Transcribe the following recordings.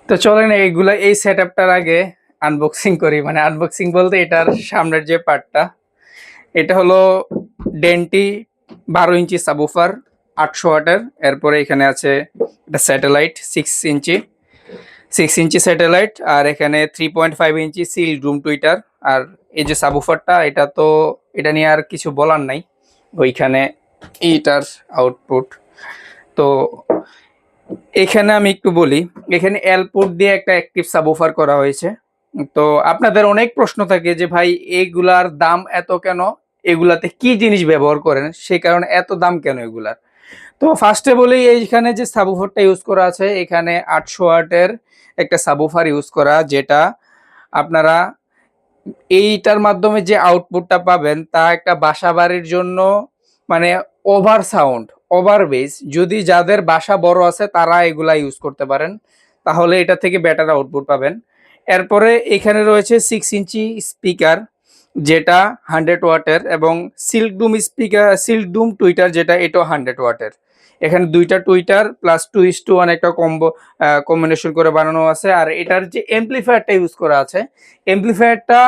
তো চলেন এইগুলা এই সেটআপটার আগে আনবক্সিং করি, মানে আনবক্সিং বলতে এটার সামনের যে পার্টটা, এটা হলো ডেন্টি 12 ইঞ্চি সাবউফার 800 ওয়াটের। এরপরে এখানে আছে এটা স্যাটেলাইট 6 ইঞ্চি স্যাটেলাইট, আর এখানে 3.5 ইঞ্চি সিল রুম টুইটার। আর এই যে সাবউফারটা, এটা তো এটা নিয়ে আর কিছু বলার নাই, ওইখানে এইটার আউটপুট। তো এখানে আমি একটু বলি, এখানে এল পোর্ট দিয়ে একটা অ্যাক্টিভ সাবউফার করা হয়েছে। তো আপনাদের অনেক প্রশ্ন থাকে যে ভাই এগুলার দাম এত কেন, এগুলাতে কি জিনিস ব্যবহার করেন, সেই কারণে এত দাম কেন এগুলার। তো ফার্স্টে বলি, এইখানে যে সাবউফারটা ইউজ করা আছে, এখানে 800 ওয়াটের একটা সাবউফার ইউজ করা, যেটা আপনারা এইটার মাধ্যমে যে আউটপুটটা পাবেন তা একটা বাসা বাড়ির জন্য মানে ওভার সাউন্ড, ওভার বেস, যদি যাদের বাসা বড় আছে তারা এগুলা ইউজ করতে পারেন, তাহলে এটা থেকে বেটার আউটপুট পাবেন। এরপরে এখানে রয়েছে 6 ইঞ্চি স্পিকার, যেটা 100 ওয়াটের, এবং সিল্ক ডুম টুইটার, যেটা এটাও 100 ওয়াটের। এখানে দুইটা টুইটার প্লাস 2:1 একটা কম্বিনেশন করে বানানো আছে। আর এটার যে এমপ্লিফায়ারটা ইউজ করা আছে, এমপ্লিফায়ারটা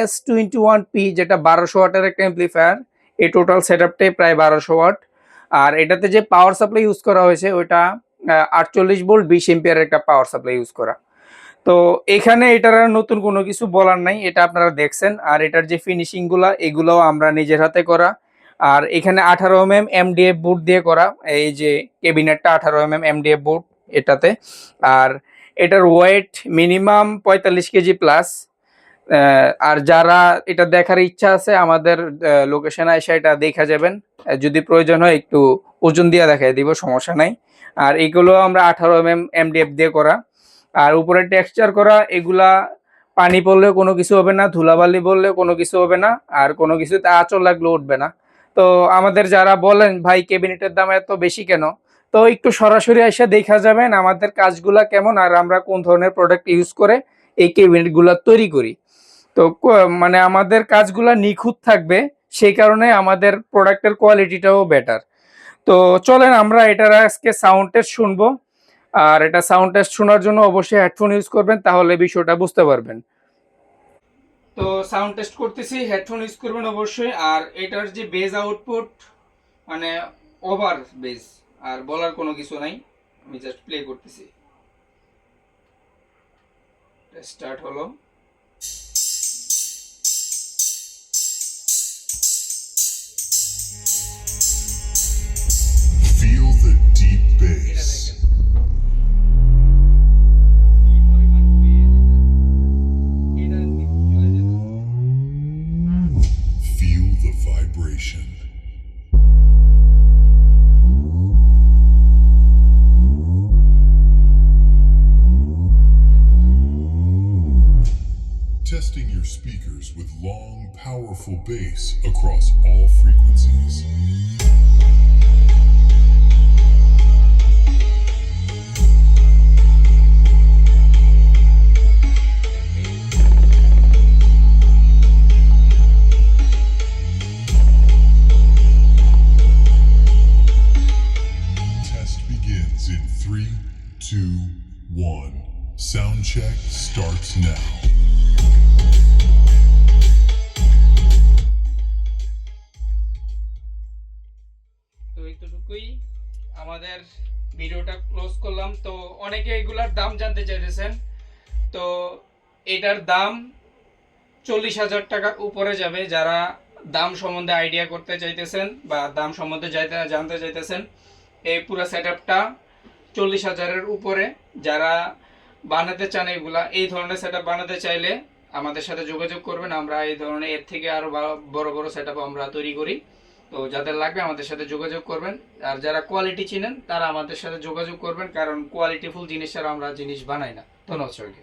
S21P, যেটা 1200 ওয়াটের একটা এমপ্লিফায়ার। এই টোটাল সেটআপটাই প্রায় 1200 ওয়াট। আর এটাতে যে পাওয়ার সাপ্লাই ইউজ করা হয়েছে ওইটা 48 ভোল্ট 20 এম্পিয়ারের একটা পাওয়ার সাপ্লাই ইউজ করা। তো এখানে এটার আর নতুন কোনো কিছু বলার নাই, এটা আপনারা দেখছেন। আর এটার যে ফিনিশিং গুলা, এগুলোও আমরা নিজের হাতে করা। আর এখানে 18 mm MDF বোর্ড দিয়ে করা, এই যে ক্যাবিনেটটা 18 mm MDF বোর্ড এটাতে। আর এটার ওয়েট মিনিমাম 45 কেজি প্লাস। আর যারা এটা দেখার ইচ্ছা আছে, আমাদের লোকেশনে এসে এটা দেখা যাবেন। যদি প্রয়োজন হয় একটু ওজন দিয়ে দেখাই দিব, সমস্যা নাই। আর এগুলো আমরা 18 mm MDF দিয়ে করা। আর উপরে টেক্সচার করা, এগুলা পানি পড়লে কোনো কিছু হবে না, ধুলাবালি বললে কোনো কিছু হবে না, আর কোনো কিছুতে আঁচড় লাগলে উঠবে না। তো আমাদের যারা বলেন ভাই ক্যাবিনেটের দাম এত বেশি কেন, তো একটু সরাসরি এসে দেখা যাবেন আমাদের কাজগুলা কেমন, আর আমরা কোন ধরনের প্রোডাক্ট ইউজ করে এই ক্যাবিনেটগুলা তৈরি করি। তো মানে আমাদের কাজগুলা নিখুঁত থাকবে, সেই কারণে আমাদের প্রোডাক্টের কোয়ালিটিটাও বেটার। তো চলেন আমরা এটার আজকে সাউন্ড টেস্ট শুনবো। আর এটা সাউন্ড টেস্ট শোনার জন্য অবশ্যই হেডফোন ইউজ করবেন, তাহলে বিষয়টা বুঝতে পারবেন। তো সাউন্ড টেস্ট করতেছি, হেডফোন ইউজ করবেন অবশ্যই। আর এটার যে বেজ আউটপুট, মানে ওভার বেজ, আর বলার কোনো কিছু নাই, আমি জাস্ট প্লে করতেছি। স্টার্ট হলো। Feel the deep এটা bass. দেখেন। Feel the vibration. Testing your speakers with long, powerful bass across all frequencies. Test begins in 3, 2, 1. Sound check starts now. তো এইটুকুই আমাদের ভিডিওটা ক্লোজ করলাম। তো অনেকে এগুলার দাম জানতে চাইতেছেন, তো এটার দাম 40,000 টাকার উপরে যাবে। যারা দাম সম্বন্ধে আইডিয়া করতে চাইতেছেন বা দাম সম্বন্ধে জানতে চাইতেছেন, এই পুরো সেটআপটা 40,000-এর উপরে। যারা বানাতে চান এগুলা, এই ধরনের সেটআপ বানাতে চাইলে আমাদের সাথে যোগাযোগ করবেন। আমরা এই ধরনের এর থেকে আরও বড় বড় সেটআপ আমরা তৈরি করি। তো যাদের লাগবে আমাদের সাথে যোগাযোগ করবেন। আর যারা কোয়ালিটি চিনেন তারা আমাদের সাথে যোগাযোগ করবেন, কারণ কোয়ালিটিফুল জিনিস ছাড়া আমরা জিনিস বানাই না। ধন্যবাদ সবাইকে।